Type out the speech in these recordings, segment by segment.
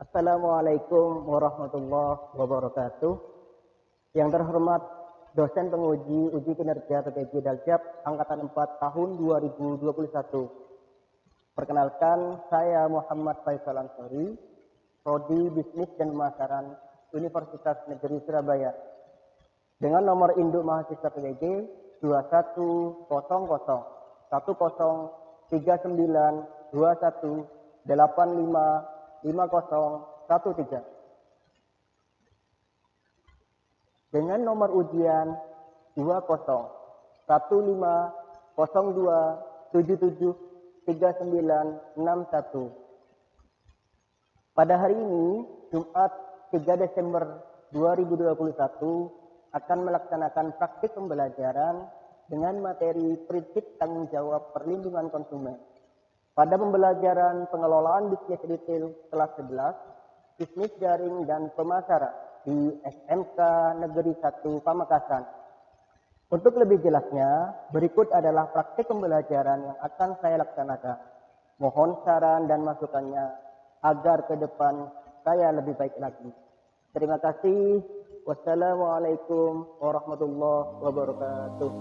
Assalamualaikum warahmatullahi wabarakatuh. Yang terhormat dosen penguji uji kinerja PPG Daljab Angkatan 4 tahun 2021. Perkenalkan, saya Muhammad Faisal Ansori, Prodi Bisnis dan Pemasaran Universitas Negeri Surabaya. Dengan nomor induk mahasiswa PPG 2100103921855013. Dengan nomor ujian 201502773961. Pada hari ini, Jumat 3 Desember 2021, akan melaksanakan praktik pembelajaran dengan materi prinsip tanggung jawab perlindungan konsumen. Pada pembelajaran pengelolaan bisnis retail kelas 11, bisnis daring dan pemasaran di SMK Negeri 1 Pamekasan. Untuk lebih jelasnya, berikut adalah praktik pembelajaran yang akan saya laksanakan. Mohon saran dan masukannya agar ke depan saya lebih baik lagi. Terima kasih. Wassalamualaikum warahmatullahi wabarakatuh.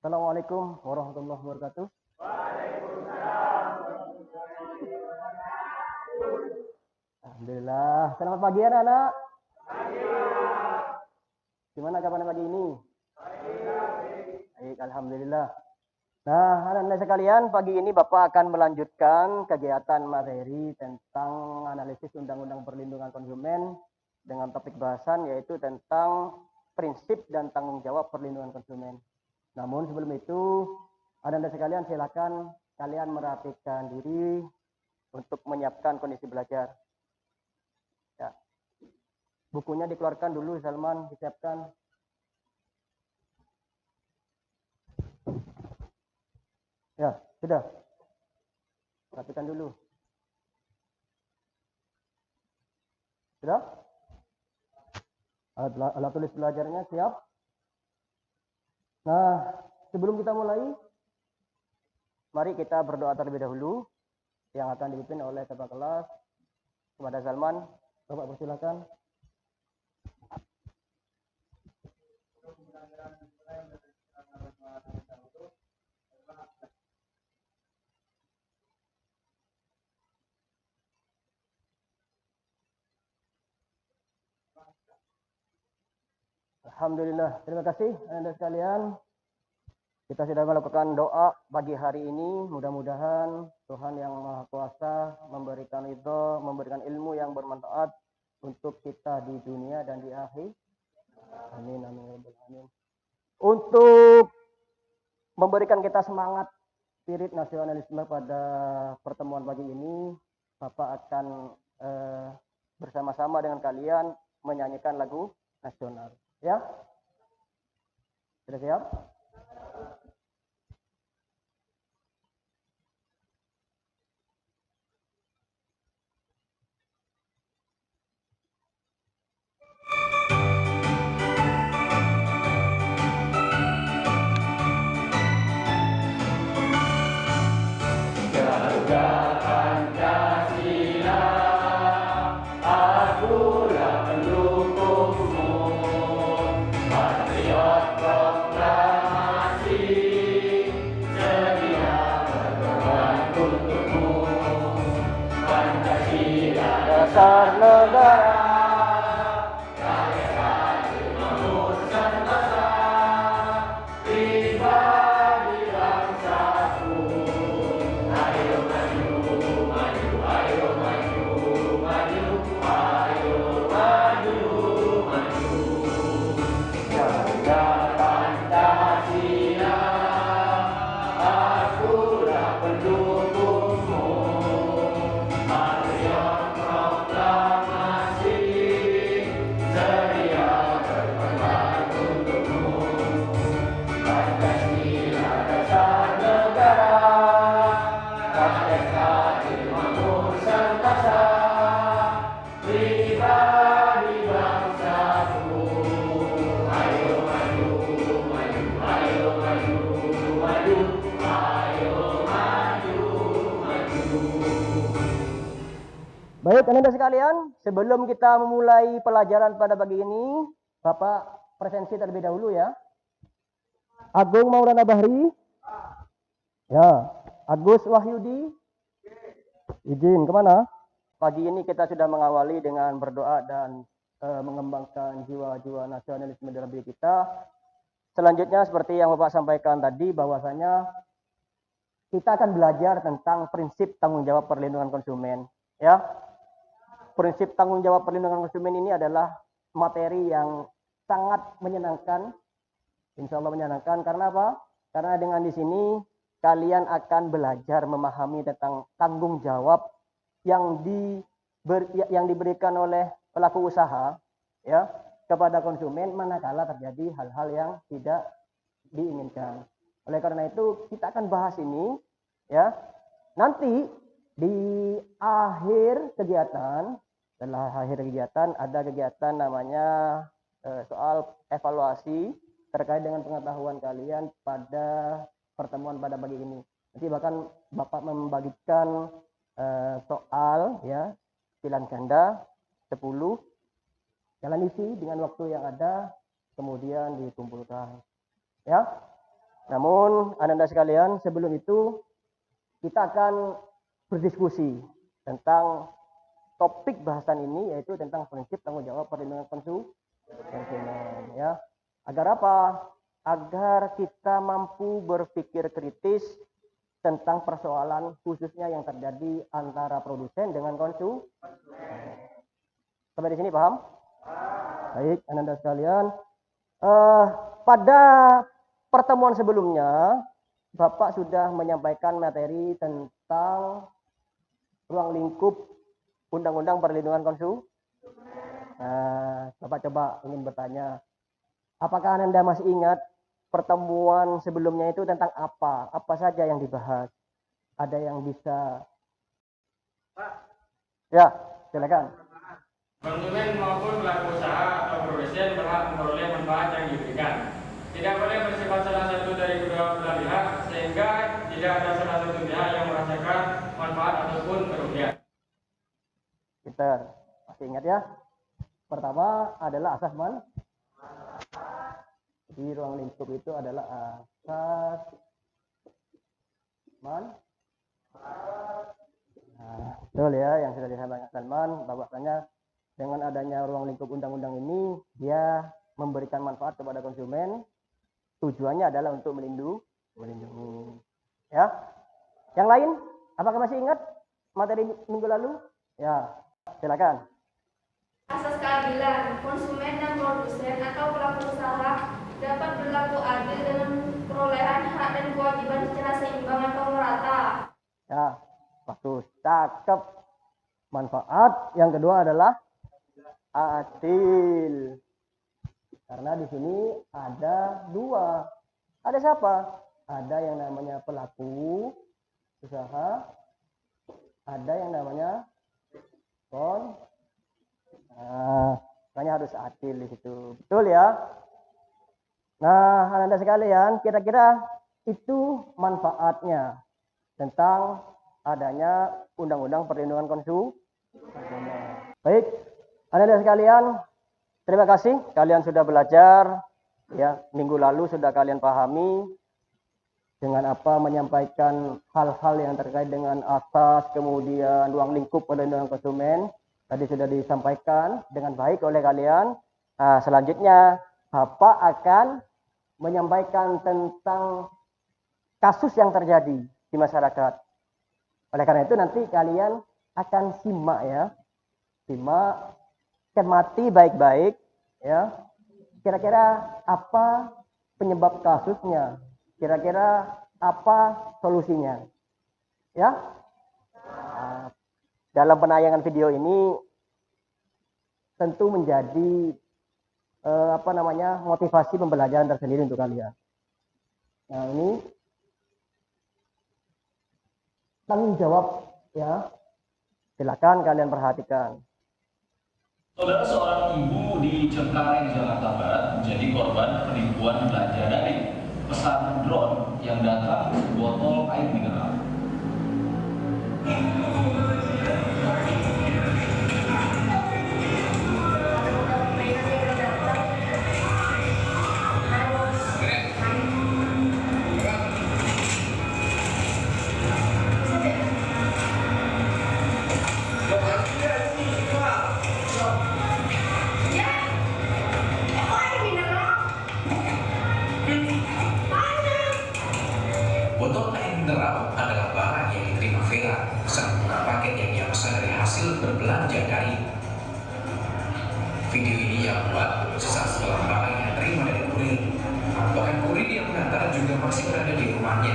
Assalamualaikum warahmatullahi wabarakatuh. Alhamdulillah. Selamat pagi anak-anak. Gimana kabar pagi ini? Baik, alhamdulillah. Nah, anak-anak sekalian, pagi ini Bapak akan melanjutkan kegiatan materi tentang analisis Undang-Undang Perlindungan Konsumen dengan topik bahasan yaitu tentang prinsip dan tanggung jawab perlindungan konsumen. Namun sebelum itu, anak-anak sekalian silakan kalian merapikan diri untuk menyiapkan kondisi belajar. Ya. Bukunya dikeluarkan dulu, Salman, disiapkan. Ya, sudah. Rapikan dulu. Sudah? Alat tulis belajarnya siap? Nah, sebelum kita mulai, mari kita berdoa terlebih dahulu yang akan dipimpin oleh Kepala Kelas kepada Salman. Bapak persilakan. Alhamdulillah, terima kasih Anda sekalian. Kita sudah melakukan doa pagi hari ini. Mudah-mudahan Tuhan Yang Maha Kuasa memberikan ridho, memberikan ilmu yang bermanfaat untuk kita di dunia dan di akhir. Amin, amin, amin. Untuk memberikan kita semangat spirit nasionalisme pada pertemuan pagi ini, Bapak akan bersama-sama dengan kalian menyanyikan lagu nasional. Ya, sudah siap? Baik, anak-anak sekalian, sebelum kita memulai pelajaran pada pagi ini, Bapak presensi terlebih dahulu ya. Agung Maulana Bahri. Ya, Agus Wahyudi. Izin kemana? Pagi ini kita sudah mengawali dengan berdoa dan mengembangkan jiwa-jiwa nasionalisme dalam diri kita. Selanjutnya seperti yang Bapak sampaikan tadi, bahwasanya kita akan belajar tentang prinsip tanggung jawab perlindungan konsumen. Ya, prinsip tanggung jawab perlindungan konsumen ini adalah materi yang sangat menyenangkan, insya Allah menyenangkan. Karena apa? Karena dengan di sini kalian akan belajar memahami tentang tanggung jawab yang diberikan oleh pelaku usaha, ya, kepada konsumen manakala terjadi hal-hal yang tidak diinginkan. Oleh karena itu kita akan bahas ini, ya. Nanti di akhir kegiatan, setelah akhir kegiatan ada kegiatan namanya soal evaluasi terkait dengan pengetahuan kalian pada pertemuan pada pagi ini. Nanti bahkan Bapak membagikan soal, ya, pilihan ganda 10, kalian isi dengan waktu yang ada, kemudian dikumpulkan, ya. Namun anak-anak sekalian, sebelum itu kita akan berdiskusi tentang topik bahasan ini, yaitu tentang prinsip tanggung jawab perlindungan konsumen, ya. Agar apa? Agar kita mampu berpikir kritis tentang persoalan khususnya yang terjadi antara produsen dengan konsumen. Sampai di sini paham? Baik, anak-anak sekalian. Pada pertemuan sebelumnya, Bapak sudah menyampaikan materi tentang ruang lingkup Undang-Undang Perlindungan Konsumen. Bapak coba ingin bertanya, apakah Anda masih ingat pertemuan sebelumnya itu tentang apa? Apa saja yang dibahas? Ada yang bisa? Ya, silakan. Konsumen maupun pelaku usaha atau produsen berhak memperoleh manfaat yang diberikan. Tidak boleh bersifat salah satu dari kedua belah pihak, sehingga tidak ada salah satu pihak yang merasakan manfaat ataupun kerugian. Kita masih ingat ya? Pertama adalah asas di ruang lingkup itu adalah asas betul ya, yang sudah disampaikan Salman, bahwasanya dengan adanya ruang lingkup undang-undang ini, dia memberikan manfaat kepada konsumen. Tujuannya adalah untuk melindungi. Ya. Yang lain, apakah masih ingat materi minggu lalu? Ya, silakan. Asas keadilan, konsumen dan produsen atau pelaku usaha dapat berlaku adil dengan perolehan hak dan kewajiban secara seimbang atau merata. Ya, bagus, cakep. Manfaat yang kedua adalah adil. Karena di sini ada dua. Ada siapa? Ada yang namanya pelaku usaha, ada yang namanya makanya harus adil di situ. Betul ya? Nah, Anda sekalian, kira-kira itu manfaatnya tentang adanya Undang-Undang Perlindungan Konsumen. Baik, Anda sekalian, terima kasih kalian sudah belajar, ya. Minggu lalu sudah kalian pahami dengan apa menyampaikan hal-hal yang terkait dengan asas, kemudian ruang lingkup perlindungan konsumen. Tadi sudah disampaikan dengan baik oleh kalian. Nah, selanjutnya Bapak akan menyampaikan tentang kasus yang terjadi di masyarakat. Oleh karena itu nanti kalian akan simak, ya. Simak, cermati baik-baik, ya. Kira-kira apa penyebab kasusnya? Kira-kira apa solusinya? Ya. Dalam penayangan video ini tentu menjadi motivasi pembelajaran tersendiri untuk kalian. Nah, ini tanggung jawab, ya. Silakan kalian perhatikan. Saudara, seorang ibu di Cengkareng, Jakarta Barat menjadi korban penipuan belanja daring pesan drone yang datang botol air mineral. Botol air mineral adalah barang yang diterima Vera saat membuka paket yang ia pesan dari hasil berbelanja daring. Video ini ia buat sesaat setelah barang yang terima dari kurir. Bahkan kurir yang mengantar juga masih berada di rumahnya.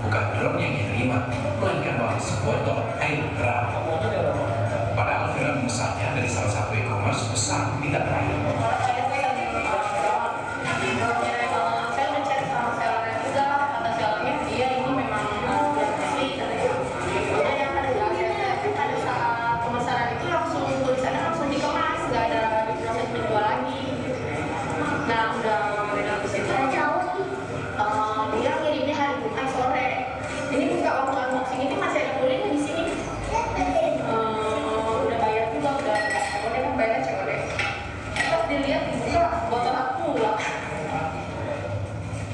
Bukan drone yang diterima, melainkan malah sebotol air mineral. Padahal Vera memesannya dari salah satu e-commerce besar di tanah air.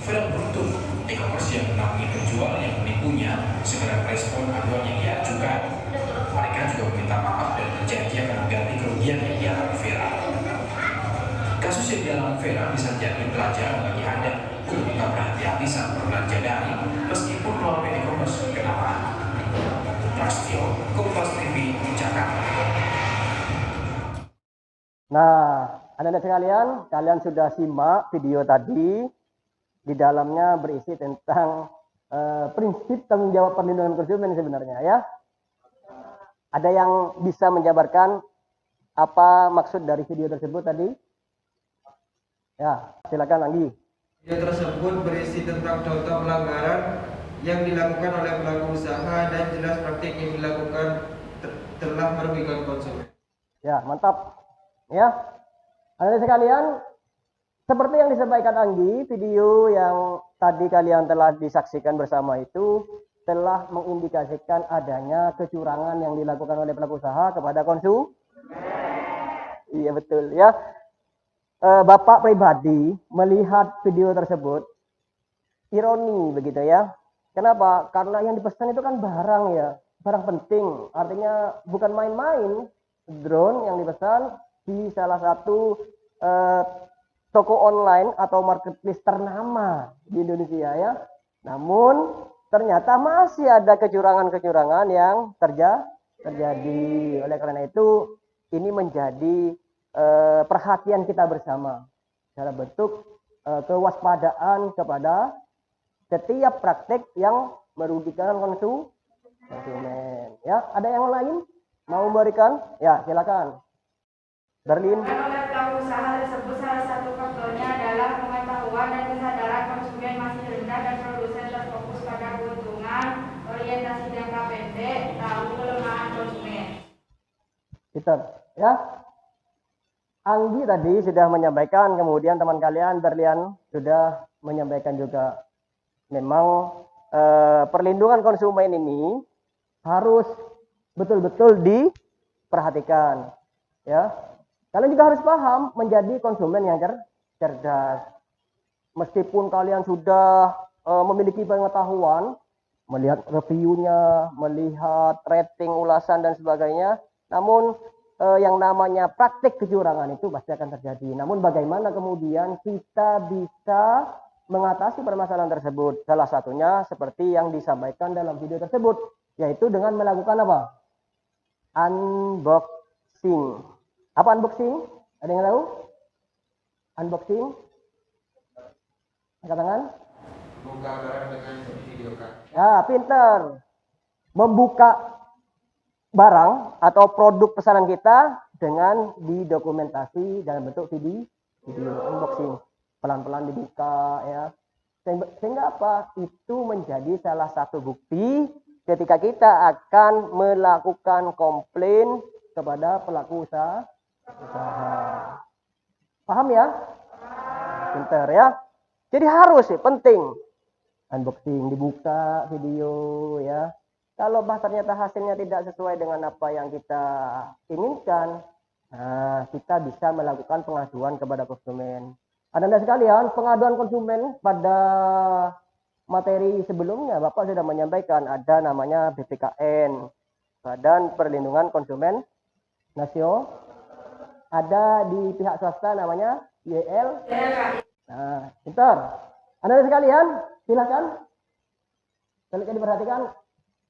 Vera beruntung, e-commerce yang menaungi penjual yang menipunya segera merespon aduan yang ia ajukan. Mereka juga meminta maaf dan berjanji akan mengganti kerugian yang dialami Vera. Kasus yang dialami Vera bisa jadi pelajaran bagi Anda untuk tetap berhati-hati saat berbelanja daring meskipun melalui e-commerce kenamaan. Prasetyo, Kompas TV, Jakarta. Nah, anak-anak sekalian, kalian sudah simak video tadi. Di dalamnya berisi tentang prinsip tanggung jawab perlindungan konsumen sebenarnya ya. Ada yang bisa menjabarkan apa maksud dari video tersebut tadi? Ya, silakan Anggi. Video tersebut berisi tentang contoh pelanggaran yang dilakukan oleh pelaku usaha dan jelas praktik yang dilakukan telah merugikan konsumen. Ya, mantap. Ya, anak-anak sekalian, seperti yang disampaikan Anggi, video yang tadi kalian telah disaksikan bersama itu telah mengindikasikan adanya kecurangan yang dilakukan oleh pelaku usaha kepada konsumen. Iya betul ya. Bapak pribadi melihat video tersebut ironi begitu ya. Kenapa? Karena yang dipesan itu kan barang ya, barang penting. Artinya bukan main-main. Drone yang dipesan di salah satu toko online atau marketplace ternama di Indonesia ya. Namun ternyata masih ada kecurangan-kecurangan yang terjadi. Oleh karena itu ini menjadi perhatian kita bersama dalam bentuk kewaspadaan kepada setiap praktek yang merugikan konsumen. Ya, ada yang lain mau memberikan? Ya, silakan. Berlin. Oleh pelaku usaha tersebut salah satu faktornya adalah pengetahuan dan kesadaran konsumen masih rendah dan produsen terfokus pada keuntungan, orientasi jangka pendek, tahu kelemahan konsumen. Peter, ya. Anggi tadi sudah menyampaikan, kemudian teman kalian Berlian sudah menyampaikan juga. Memang perlindungan konsumen ini harus betul-betul diperhatikan, ya. Kalian juga harus paham menjadi konsumen yang cerdas. Meskipun kalian sudah memiliki pengetahuan, melihat reviewnya, melihat rating, ulasan dan sebagainya, namun yang namanya praktik kecurangan itu pasti akan terjadi. Namun bagaimana kemudian kita bisa mengatasi permasalahan tersebut? Salah satunya seperti yang disampaikan dalam video tersebut, yaitu dengan melakukan apa? Unboxing. Apa unboxing? Ada yang tahu? Unboxing? Angkat tangan. Buka barang dengan videokan. Ya, pinter. Membuka barang atau produk pesanan kita dengan didokumentasi dalam bentuk video unboxing. Pelan-pelan dibuka ya. Sehingga apa? Itu menjadi salah satu bukti ketika kita akan melakukan komplain kepada pelaku usaha. Paham ya? Pinter ya. Jadi harus ya, penting. Unboxing, dibuka video ya. Kalau ternyata hasilnya tidak sesuai dengan apa yang kita inginkan, nah, kita bisa melakukan pengaduan kepada konsumen. Anda sekalian, pengaduan konsumen pada materi sebelumnya Bapak sudah menyampaikan ada namanya BPKN, Badan Perlindungan Konsumen Nasional. Ada di pihak swasta namanya YL. Nah, pintar. Anda sekalian, silakan Kalau diperhatikan,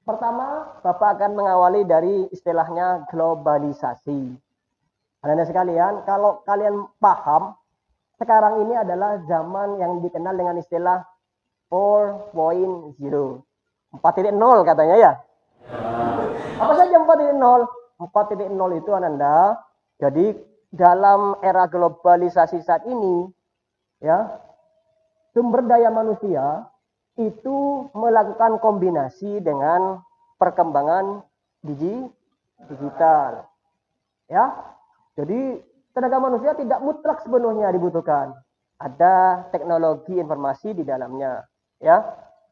pertama Bapak akan mengawali dari istilahnya globalisasi. Anda sekalian, kalau kalian paham, sekarang ini adalah zaman yang dikenal dengan istilah 4.0, 4.0 katanya ya. Apa saja 4.0? 4.0 itu Ananda, jadi dalam era globalisasi saat ini, ya, sumber daya manusia itu melakukan kombinasi dengan perkembangan digital. Ya. Jadi tenaga manusia tidak mutlak sepenuhnya dibutuhkan. Ada teknologi informasi di dalamnya, ya.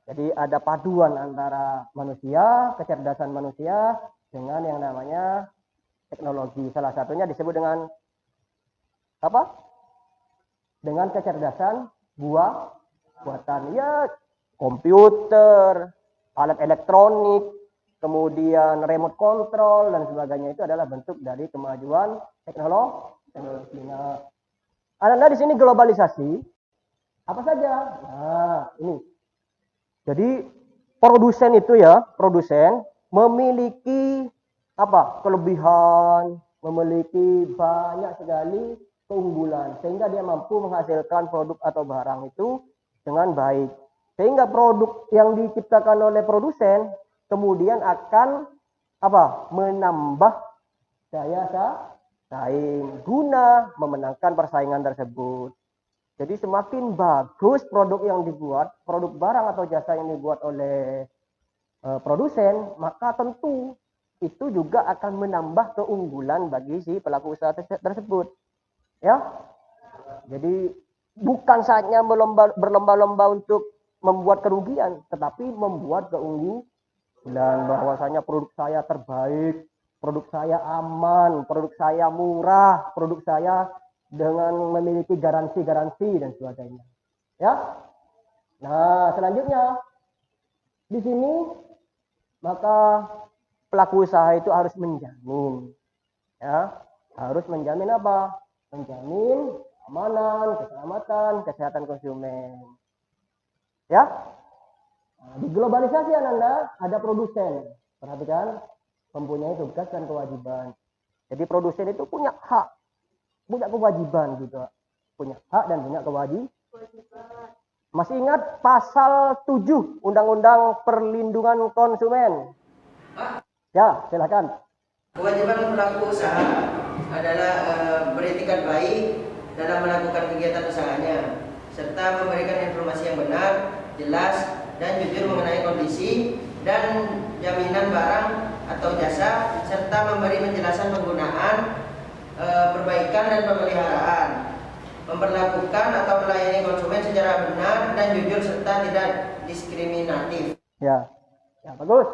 Jadi ada paduan antara manusia, kecerdasan manusia dengan yang namanya teknologi. Salah satunya disebut dengan apa? Dengan kecerdasan buatan. Ya, komputer, alat elektronik, kemudian remote control dan sebagainya itu adalah bentuk dari kemajuan teknologi. Nah, Anda di sini globalisasi apa saja? Nah, ini. Jadi produsen itu ya, produsen memiliki apa? Kelebihan, memiliki banyak sekali keunggulan sehingga dia mampu menghasilkan produk atau barang itu dengan baik. Sehingga produk yang diciptakan oleh produsen kemudian akan apa? Menambah daya saing guna memenangkan persaingan tersebut. Jadi semakin bagus produk yang dibuat, produk barang atau jasa yang dibuat oleh produsen, maka tentu itu juga akan menambah keunggulan bagi si pelaku usaha tersebut. Ya. Jadi bukan saatnya berlomba-lomba untuk membuat kerugian, tetapi membuat keunggulan, bahwasanya produk saya terbaik, produk saya aman, produk saya murah, produk saya dengan memiliki garansi dan sebagainya. Ya. Nah, selanjutnya di sini maka pelaku usaha itu harus menjamin, ya, harus menjamin apa? Menjamin keamanan, keselamatan, kesehatan konsumen. Ya. Nah, di globalisasi Anda ada produsen. Perhatikan, mempunyai tugas dan kewajiban. Jadi produsen itu punya hak, punya kewajiban gitu. Punya hak dan punya kewajiban. Masih ingat pasal 7 Undang-Undang Perlindungan Konsumen? Ya, silakan. Kewajiban pelaku usaha adalah beretikat baik dalam melakukan kegiatan usahanya, serta memberikan informasi yang benar, jelas, dan jujur mengenai kondisi dan jaminan barang atau jasa, serta memberi penjelasan penggunaan, perbaikan dan pemeliharaan, memperlakukan atau melayani konsumen secara benar dan jujur serta tidak diskriminatif. Ya, bagus.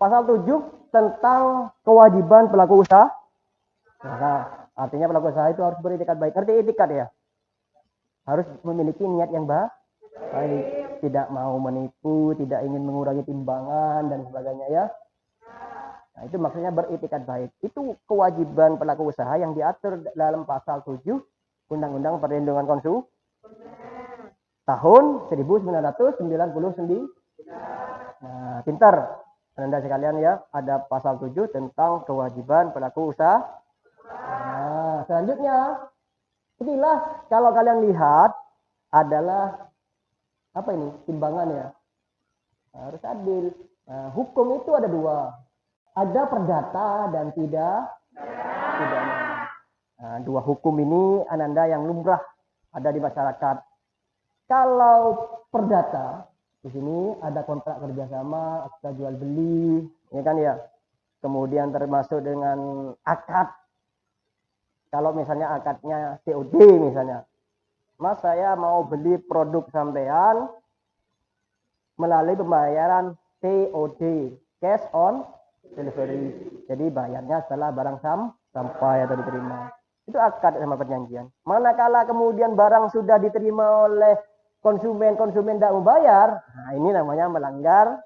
Pasal 7 tentang kewajiban pelaku usaha. Nah, artinya pelaku usaha itu harus beretikat baik. Arti etikat ya. Harus memiliki niat yang baik, tidak mau menipu, tidak ingin mengurangi timbangan dan sebagainya ya. Nah, itu maksudnya beretikat baik. Itu kewajiban pelaku usaha yang diatur dalam pasal 7 Undang-Undang Perlindungan Konsumen tahun 1999. Nah, pintar Anda sekalian ya, ada pasal 7 tentang kewajiban pelaku usaha. Nah, selanjutnya inilah kalau kalian lihat adalah apa ini? Timbangan ya. Harus adil. Nah, hukum itu ada dua. Ada perdata dan tidak pidana. Nah, dua hukum ini Ananda yang lumrah ada di masyarakat. Kalau perdata, di sini ada kontrak kerjasama, akta jual beli, ini kan ya. Kemudian termasuk dengan akad. Kalau misalnya akadnya COD misalnya, Mas saya mau beli produk sampean melalui pembayaran COD, cash on delivery. Jadi bayarnya setelah barang sampai atau diterima. Itu akad sama perjanjian. Manakala kemudian barang sudah diterima oleh konsumen tidak membayar, nah ini namanya melanggar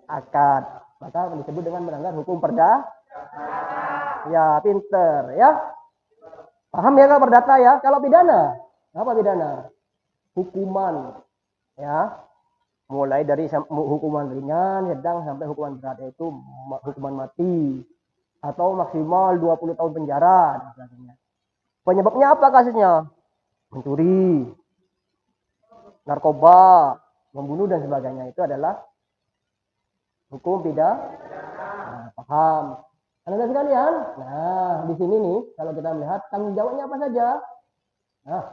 akad. Maka disebut dengan melanggar hukum perdata. Ya, pinter ya. Paham ya kalau perdata ya? Kalau pidana, apa pidana? Hukuman ya. mulai dari hukuman ringan, sedang sampai hukuman berat, yaitu hukuman mati atau maksimal 20 tahun penjara dan sebagainya. Penyebabnya apa kasusnya? Mencuri, narkoba, membunuh dan sebagainya. Itu adalah hukum pidana. Nah, paham? Anda sekalian, nah di sini nih kalau kita melihat tanggung jawabnya apa saja. Nah,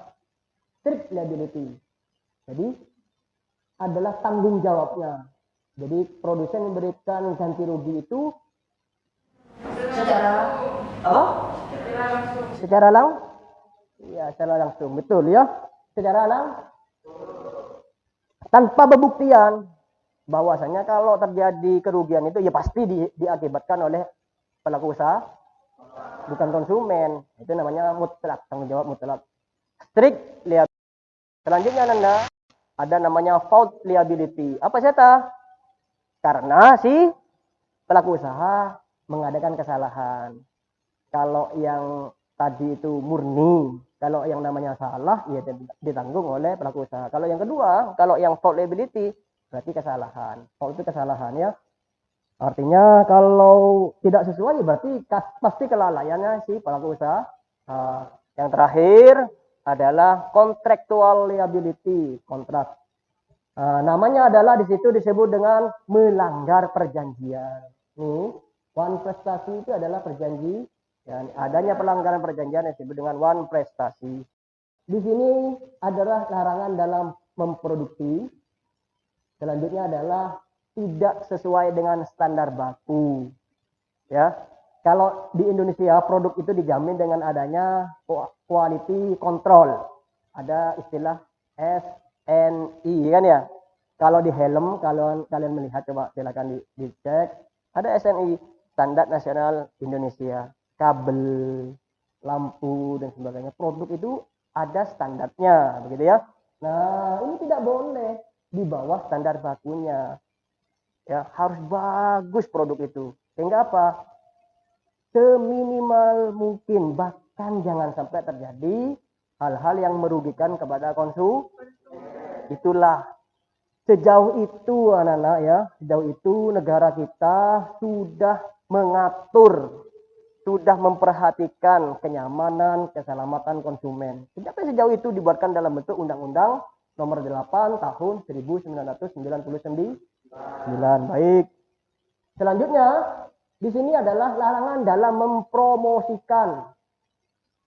strict liability. Jadi adalah tanggung jawabnya. Jadi produsen memberikan ganti rugi itu secara apa? Secara langsung. Ya, secara langsung, betul ya. Secara langsung tanpa pembuktian bahwasanya kalau terjadi kerugian itu ya pasti diakibatkan oleh pelaku usaha, bukan konsumen. Itu namanya mutlak, tanggung jawab mutlak. Strict liability. Selanjutnya Nanda, ada namanya fault liability. Apa seta? Karena si pelaku usaha mengadakan kesalahan. Kalau yang tadi itu murni, kalau yang namanya salah ya ditanggung oleh pelaku usaha. Kalau yang kedua, kalau yang fault liability berarti kesalahan. Fault itu kesalahan ya. Artinya kalau tidak sesuai berarti pasti kelalaiannya si pelaku usaha. Yang terakhir adalah contractual liability, kontrak. Namanya adalah di situ disebut dengan melanggar perjanjian. Nih, one prestasi itu adalah perjanjian. Adanya pelanggaran perjanjian yang disebut dengan one prestasi. Di sini adalah larangan dalam memproduksi. Selanjutnya adalah tidak sesuai dengan standar baku. Ya, kalau di Indonesia produk itu dijamin dengan adanya quality control. Ada istilah SNI kan ya. Kalau di helm, kalau kalian melihat coba silakan dicek. Ada SNI, Standar Nasional Indonesia. Kabel, lampu dan sebagainya. Produk itu ada standarnya, begitu ya. Nah, ini tidak boleh di bawah standar bakunya. Ya, harus bagus produk itu. Sehingga apa? Seminimal mungkin, bahkan jangan sampai terjadi hal-hal yang merugikan kepada konsumen. Itulah sejauh itu anak-anak ya, sejauh itu negara kita sudah mengatur, sudah memperhatikan kenyamanan, keselamatan konsumen. Sejauh itu dibuatkan dalam bentuk Undang-Undang Nomor 8 Tahun 1999. Baik. Selanjutnya di sini adalah larangan dalam mempromosikan.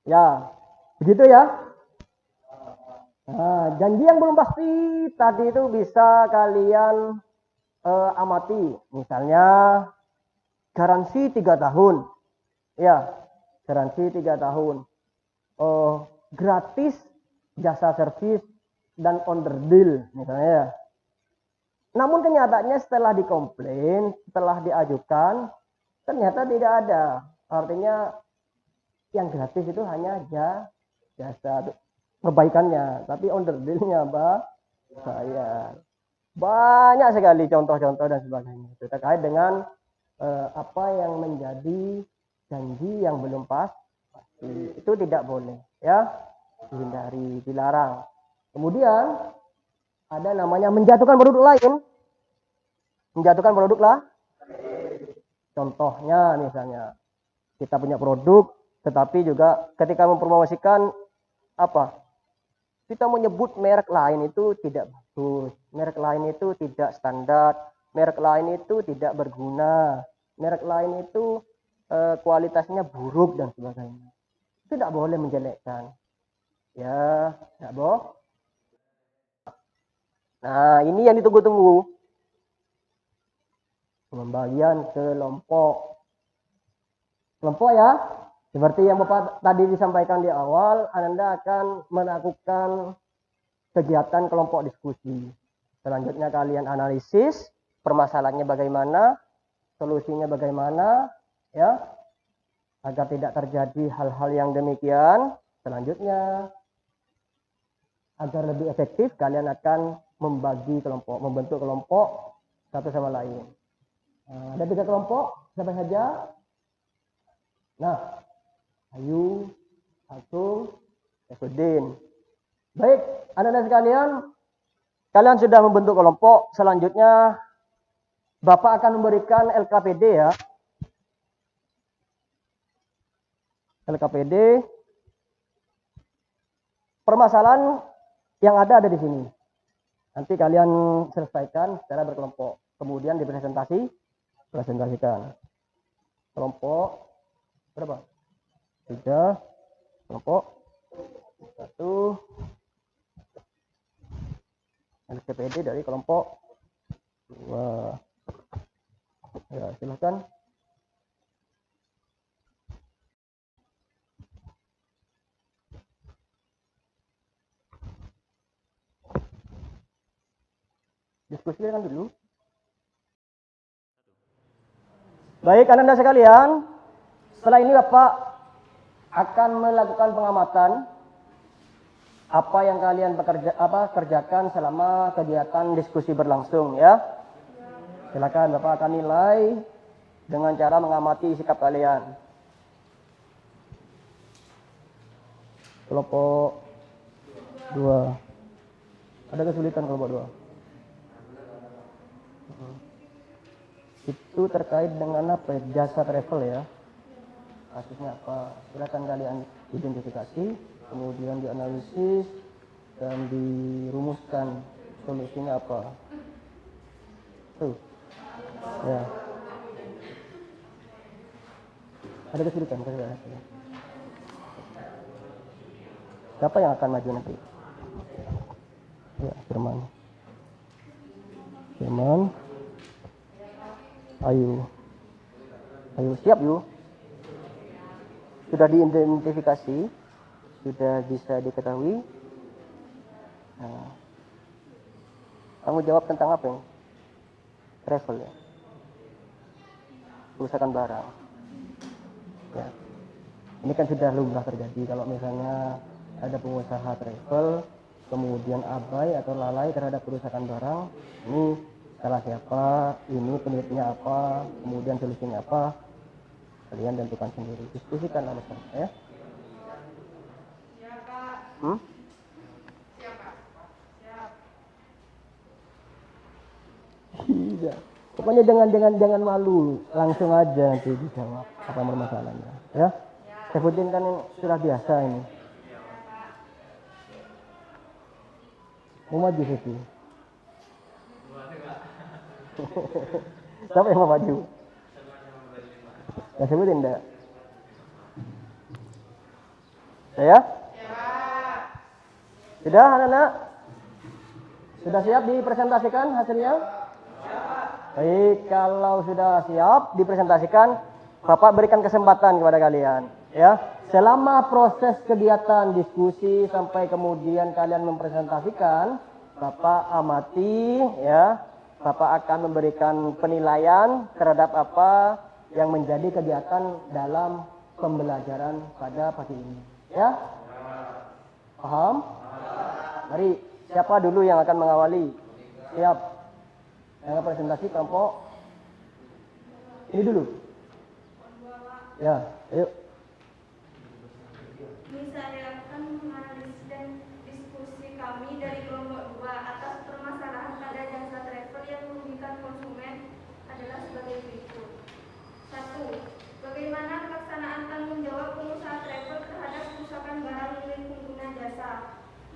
Ya, begitu ya. Nah, janji yang belum pasti tadi itu bisa kalian amati. Misalnya garansi 3 tahun. Ya, garansi 3 tahun. Gratis jasa servis dan under deal misalnya ya. Namun kenyataannya setelah dikomplain, setelah diajukan, ternyata tidak ada. Artinya yang gratis itu hanya jasa perbaikannya, tapi under deal-nya bayar. Banyak sekali contoh-contoh dan sebagainya. Itu terkait dengan apa yang menjadi janji yang belum pasti. Itu tidak boleh ya, dihindari, dilarang. Kemudian ada namanya menjatuhkan produk lain. Menjatuhkan produk lah. Contohnya misalnya kita punya produk, tetapi juga ketika mempromosikan apa? Kita menyebut merek lain itu tidak bagus, merek lain itu tidak standar, merek lain itu tidak berguna, merek lain itu kualitasnya buruk dan sebagainya. Itu tidak boleh menjelekkan. Ya, tidak boleh. Nah, ini yang ditunggu-tunggu. Pembagian kelompok. Kelompok ya. Seperti yang Bapak tadi disampaikan di awal, Anda akan melakukan kegiatan kelompok diskusi. Selanjutnya kalian analisis permasalahannya bagaimana, solusinya bagaimana, ya, agar tidak terjadi hal-hal yang demikian. Selanjutnya, agar lebih efektif, kalian akan membagi kelompok, membentuk kelompok satu sama lain. Ada 3 kelompok, siapa saja? Nah, Ayu, Agung, Saifuddin. Baik, anak-anak sekalian, Kalian sudah membentuk kelompok, selanjutnya Bapak akan memberikan LKPD ya. LKPD. Permasalahan yang ada di sini. Nanti kalian selesaikan secara berkelompok. Kemudian presentasikan. Kelompok berapa? 3. Kelompok 1. LKPD dari kelompok 2. Ya, silakan. Diskusikan dulu. Baik, anak-anak sekalian, setelah ini Bapak akan melakukan pengamatan apa yang kalian kerjakan selama kegiatan diskusi berlangsung ya. Silakan Bapak akan nilai dengan cara mengamati sikap kalian. Kelompok 2. Ada kesulitan kelompok 2? Itu terkait dengan apa ya? Jasa travel ya. Kasusnya apa? Silakan kalian identifikasi, kemudian dianalisis dan dirumuskan solusinya apa. Tuh. Ya. Ada kesulitan. Siapa yang akan maju nanti? Ya, Firman. Ayo, siap yuk. Sudah diidentifikasi, sudah bisa diketahui. Nah, tanggung jawab tentang apa ini? Travel ya, perusahaan barang. Ya, ini kan sudah lumrah terjadi kalau misalnya ada pengusaha travel kemudian abai atau lalai terhadap perusahaan barang. Ini salah siapa, ini penelitiannya apa, kemudian solusinya apa, kalian tentukan sendiri, diskusikan alasannya ya. Siapa? Siap. Iya. Pokoknya jangan malu, langsung aja nanti dijawab apa permasalahannya ya. Sebutin kan sudah biasa ini. Mau maju situ. Siapa yang mau maju? Ya sebutin enggak? Saya? Sudah anak-anak? Sudah siap dipresentasikan hasilnya? Baik, kalau sudah siap dipresentasikan, Bapak berikan kesempatan kepada kalian ya. Selama proses kegiatan diskusi sampai kemudian kalian mempresentasikan, Bapak amati ya. Bapak akan memberikan penilaian terhadap apa yang menjadi kegiatan dalam pembelajaran pada pagi ini. Ya? Paham? Mari, siapa dulu yang akan mengawali? Siap. Yang presentasi kelompok ini dulu. Ya, ayo. Saya akan menganalisis dan diskusi kami dari kelompok 2 atas permasalahan pada jasa travel yang merugikan konsumen adalah sebagai berikut. 1. Bagaimana pelaksanaan tanggung jawab pengusaha travel terhadap kerusakan barang milik pengguna jasa?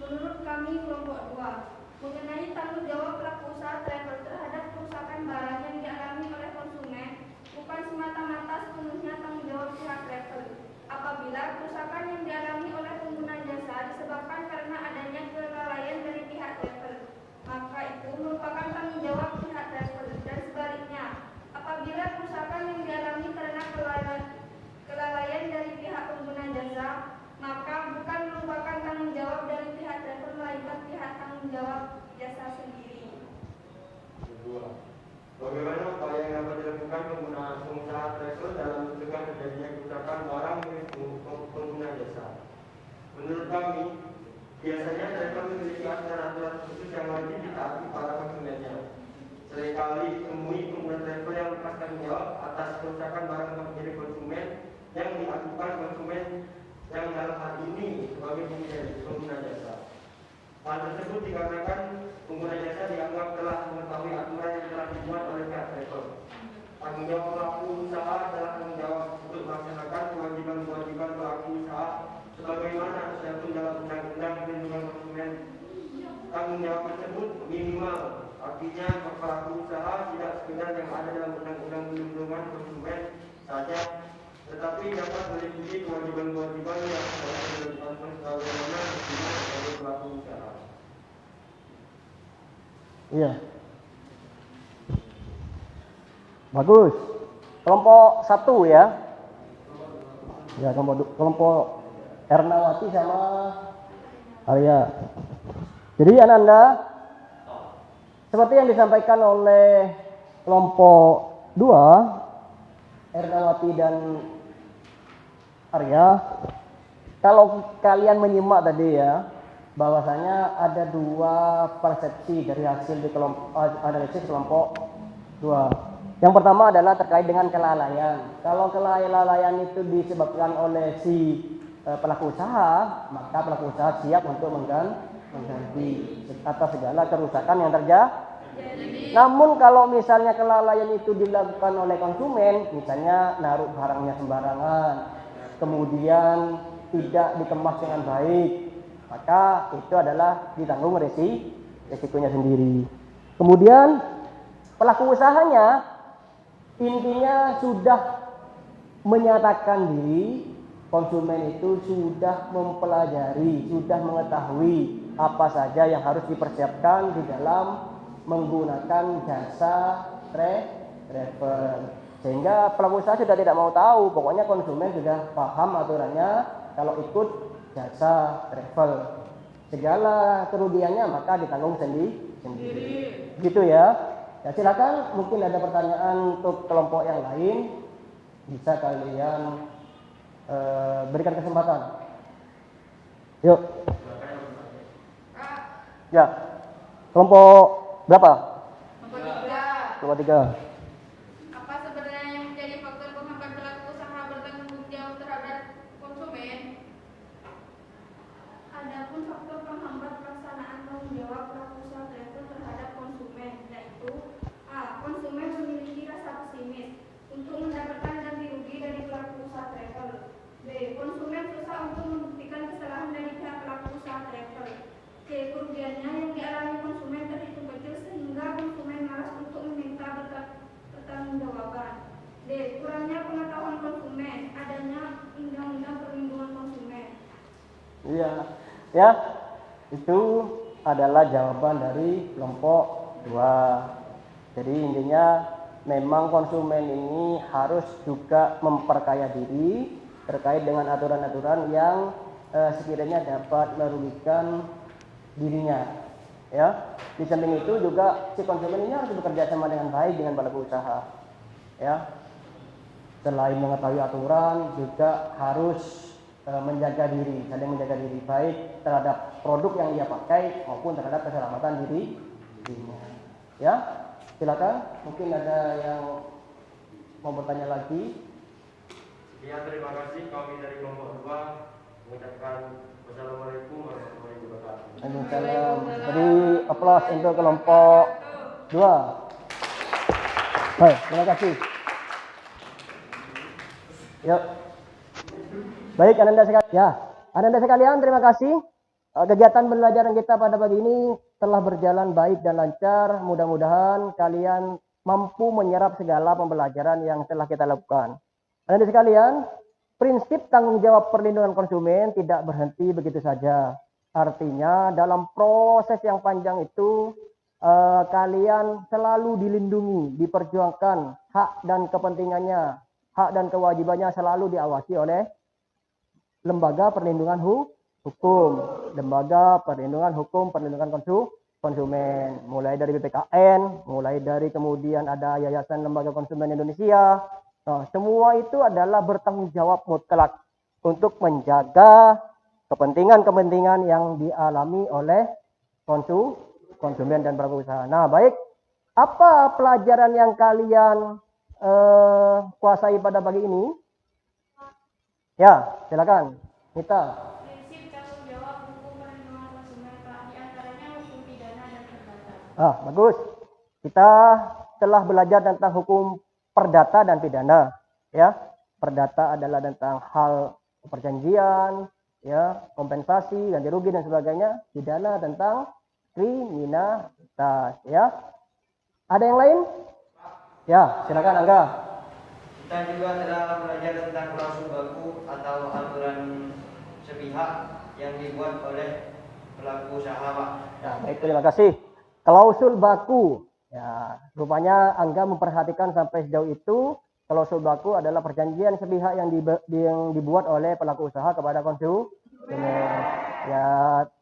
Menurut kami kelompok 2, mengenai tanggung jawab pelaku usaha travel terhadap kerusakan barang yang dialami oleh konsumen bukan semata-mata sepenuhnya tanggung jawab pihak travel. Apabila kerusakan yang dialami oleh pengguna jasa disebabkan karena adanya kelalaian dari pihak travel, maka itu merupakan tanggung jawab pihak travel. Dan sebaliknya, apabila kerusakan yang dialami karena kelalaian dari pihak pengguna jasa, maka bukan merupakan tanggung jawab dari pihak travel, melainkan pihak tanggung jawab jasa sendiri. Bagaimana upaya yang dapat dilakukan pengusaha travel dalam mencegah terjadinya kerusakan barang milik pengguna jasa? Menurut kami, biasanya travel memiliki aturan khusus yang wajib ditaati para konsumennya. Seringkali temui pengguna travel yang lepas tanggung jawab atas kerusakan barang milik konsumen yang diakibatkan konsumen yang dalam hal ini sebagai pengguna jasa. Hal tersebut dikarenakan pengguna jasa dianggap telah mengetahui aturan yang telah dibuat oleh pihak travel. Tanggung jawab pelaku usaha adalah tanggung jawab untuk melaksanakan kewajiban-kewajiban pelaku usaha sebagaimana tercantum dalam Undang-Undang Perlindungan Konsumen. Tanggung jawab tersebut minimal, artinya pelaku usaha tidak sekedar yang ada dalam Undang-Undang Perlindungan Konsumen saja, tetapi dapat meliputi kewajiban-kewajiban yang telah dilakukan sebagaimana dibuat oleh pelaku usaha. Iya. Bagus. Kelompok 1 ya. Ya, kelompok Ernawati sama Arya. Jadi Ananda, seperti yang disampaikan oleh kelompok 2, Ernawati dan Arya, kalau kalian menyimak tadi ya, bahwasanya ada 2 persepsi dari hasil di analisis kelompok 2. Yang pertama adalah terkait dengan kelalaian. Kalau kelalaian itu disebabkan oleh si pelaku usaha, maka pelaku usaha siap untuk mengganti atas segala kerusakan yang terjadi. Namun kalau misalnya kelalaian itu dilakukan oleh konsumen, misalnya naruh barangnya sembarangan, kemudian tidak dikemas dengan baik, maka itu adalah ditanggung resikonya sendiri. Kemudian pelaku usahanya intinya sudah menyatakan diri, konsumen itu sudah mempelajari, sudah mengetahui apa saja yang harus dipersiapkan di dalam menggunakan jasa travel. Sehingga pelaku usaha sudah tidak mau tahu, pokoknya konsumen sudah paham aturannya kalau ikut jasa travel. Segala kerugiannya maka ditanggung sendiri. Gitu ya. Ya silakan, mungkin ada pertanyaan untuk kelompok yang lain, bisa kalian berikan kesempatan. Yuk. Ya. Kelompok berapa? Kelompok 3. Apa sebenarnya yang menjadi faktor penghambat pelaku usaha bertanggung jawab terhadap konsumen? Adapun faktor penghambat pelaksanaan tanggung jawab pelaku usaha travel terhadap konsumen, yaitu A. Konsumen memiliki rasa pesimis untuk mendapatkan ganti rugi dari pelaku usaha travel. B. Konsumen susah untuk membuktikan kesalahan dari pihak pelaku usaha travel. C. Kerugiannya yang dialami konsumen terhitung kecil sehingga konsumen malas untuk meminta pertanggungjawaban. D. Kurangnya pengetahuan konsumen, adanya Undang-Undang Perlindungan Konsumen. Iya, ya. Itu adalah jawaban dari kelompok 2. Jadi intinya memang konsumen ini harus juga memperkaya diri terkait dengan aturan-aturan yang sekiranya dapat merugikan dirinya. Ya, di samping itu juga si konsumen ini harus bekerja sama dengan baik dengan pelaku usaha. Ya, selain mengetahui aturan juga harus menjaga diri, saling menjaga diri baik terhadap produk yang ia pakai maupun terhadap keselamatan dirinya. Ya, silakan. Mungkin ada yang mau bertanya lagi. Ya, terima kasih. Kami dari kelompok 2 mengucapkan wassalamualaikum warahmatullahi wabarakatuh. Waalaikumsalam. Beri aplaus untuk kelompok 2. Baik, terima kasih. Yuk. Baik, Ananda sekalian, terima kasih. Kegiatan pembelajaran kita pada pagi ini telah berjalan baik dan lancar. Mudah-mudahan kalian mampu menyerap segala pembelajaran yang telah kita lakukan. Ananda sekalian, prinsip tanggung jawab perlindungan konsumen tidak berhenti begitu saja. Artinya dalam proses yang panjang itu kalian selalu dilindungi, diperjuangkan hak dan kepentingannya, hak dan kewajibannya selalu diawasi oleh lembaga perlindungan hukum, lembaga perlindungan hukum, perlindungan konsumen, mulai dari BPKN, mulai dari kemudian ada Yayasan Lembaga Konsumen Indonesia. Nah, semua itu adalah bertanggung jawab mutlak untuk menjaga kepentingan-kepentingan yang dialami oleh konsumen dan pelaku usaha. Nah, baik, apa pelajaran yang kalian kuasai pada pagi ini? Ya, silakan. Nita. Prinsip tanggung jawab hukum perlindungan konsumen, di antaranya hukum pidana dan perdata. Bagus. Kita telah belajar tentang hukum perdata dan pidana. Ya, perdata adalah tentang hal perjanjian, ya, kompensasi, ganti rugi dan sebagainya. Pidana tentang kriminalitas. Ya, ada yang lain? Ya, silakan Angga. Kita juga telah belajar tentang klausul baku atau aturan sepihak yang dibuat oleh pelaku usaha, Pak. Ya, baik, terima kasih. Klausul baku. Ya, rupanya Angga memperhatikan sampai sejauh itu. Klausul baku adalah perjanjian sepihak yang dibuat oleh pelaku usaha kepada konsumen. Ya,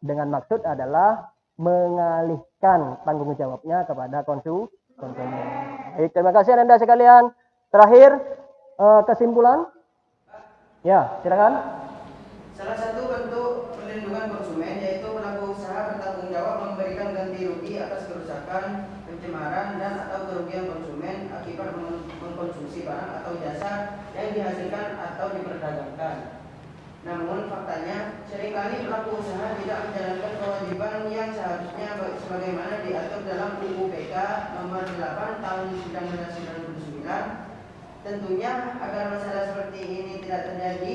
dengan maksud adalah mengalihkan tanggung jawabnya kepada konsumen. Baik, terima kasih Anda sekalian. Terakhir, kesimpulan. Ya, silakan. Salah satu bentuk perlindungan konsumen yaitu pelaku usaha bertanggung jawab memberikan ganti rugi atas kerusakan, pencemaran dan atau kerugian konsumen akibat mengkonsumsi barang atau jasa yang dihasilkan atau diperdagangkan. Namun faktanya seringkali pelaku usaha tidak menjalankan kewajiban yang seharusnya sebagaimana diatur dalam UU PK nomor 8 tahun 1999. Tentunya agar masalah seperti ini tidak terjadi,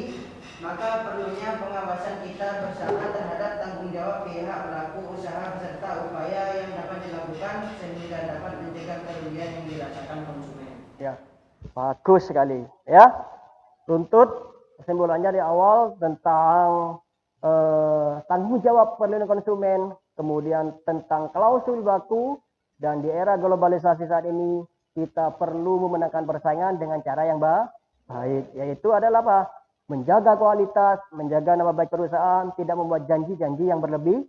maka perlunya pengawasan kita bersama terhadap tanggung jawab pihak pelaku usaha beserta upaya yang dapat dilakukan sehingga dapat mencegah kerugian yang dirasakan konsumen. Ya, bagus sekali. Ya, runtut kesimpulannya di awal tentang tanggung jawab perlindungan konsumen, kemudian tentang klausul baku, dan di era globalisasi saat ini kita perlu memenangkan persaingan dengan cara yang baik, yaitu adalah apa? Menjaga kualitas, menjaga nama baik perusahaan, tidak membuat janji-janji yang berlebihan.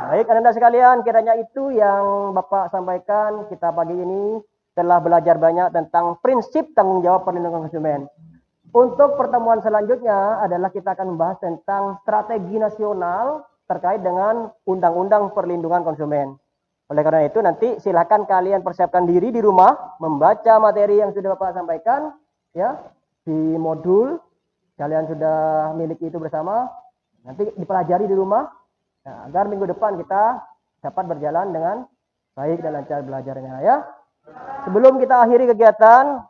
Baik, Anda sekalian, kiranya itu yang Bapak sampaikan. Kita pagi ini telah belajar banyak tentang prinsip tanggung jawab perlindungan konsumen. Untuk pertemuan selanjutnya adalah kita akan membahas tentang strategi nasional terkait dengan Undang-Undang Perlindungan Konsumen. Oleh karena itu nanti silakan kalian persiapkan diri di rumah, membaca materi yang sudah Bapak sampaikan, ya, di modul. Kalian sudah miliki itu bersama, nanti dipelajari di rumah, nah, agar minggu depan kita dapat berjalan dengan baik dan lancar belajarnya, ya. Sebelum kita akhiri kegiatan,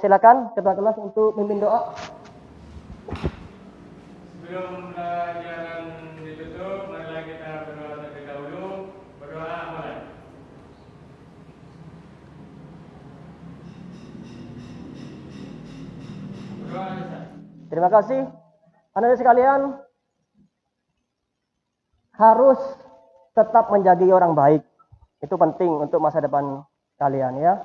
silakan ketua kelas untuk memimpin doa. Sebelum pelajaran ditutup, marilah kita berdoa terlebih dahulu. Berdoa mulai. Berdoa Ustaz. Terima kasih. Anda sekalian harus tetap menjadi orang baik. Itu penting untuk masa depan kalian, ya.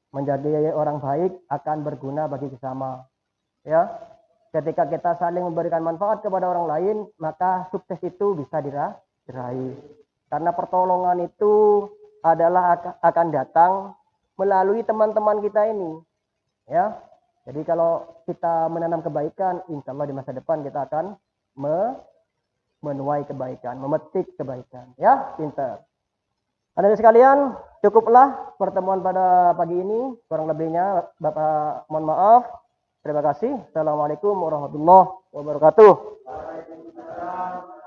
Menjadi orang baik akan berguna bagi sesama, ya. Ketika kita saling memberikan manfaat kepada orang lain, maka sukses itu bisa diraih. Karena pertolongan itu adalah akan datang melalui teman-teman kita ini, ya. Jadi kalau kita menanam kebaikan, insya Allah di masa depan kita akan menuai kebaikan, memetik kebaikan, ya, pintar. Anda sekalian, cukuplah pertemuan pada pagi ini. Kurang lebihnya Bapak mohon maaf. Terima kasih. Assalamualaikum warahmatullahi wabarakatuh. Waalaikumsalam.